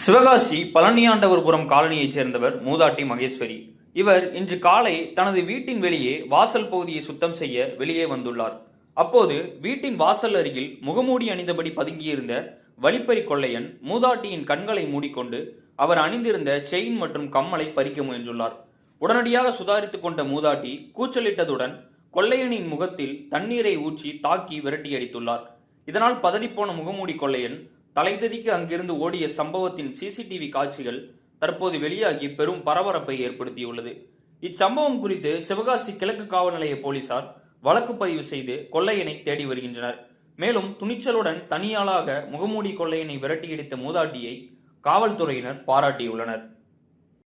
சிவகாசி பழனியாண்டவர்புரம் காலனியைச் சேர்ந்தவர் மூதாட்டி மகேஸ்வரி. இவர் இன்று காலை தனது வீட்டின் வெளியே வாசல் பகுதியை சுத்தம் செய்ய வெளியே வந்துள்ளார். அப்போது வீட்டின் வாசல் அருகில் முகமூடி அணிந்தபடி பதுங்கியிருந்த வழிப்பறி கொள்ளையன் மூதாட்டியின் கண்களை மூடிக்கொண்டு அவர் அணிந்திருந்த செயின் மற்றும் கம்மலை பறிக்க முயன்றுள்ளார். உடனடியாக சுதாரித்துக் கொண்ட மூதாட்டி கூச்சலிட்டதுடன் கொள்ளையனின் முகத்தில் தண்ணீரை ஊற்றி தாக்கி விரட்டியடித்துள்ளார். இதனால் பதறிப்போன முகமூடி கொள்ளையன் தலைதெறிக்கு அங்கிருந்து ஓடிய சம்பவத்தின் சிசிடிவி காட்சிகள் தற்போது வெளியாகி பெரும் பரபரப்பை ஏற்படுத்தியுள்ளது. இச்சம்பவம் குறித்து சிவகாசி கிழக்கு காவல் நிலைய போலீசார் வழக்கு பதிவு செய்து கொள்ளையனை தேடி வருகின்றனர். மேலும் துணிச்சலுடன் தனியாளாக முகமூடி கொள்ளையனை விரட்டியடித்த மூதாட்டியை காவல்துறையினர் பாராட்டியுள்ளனர்.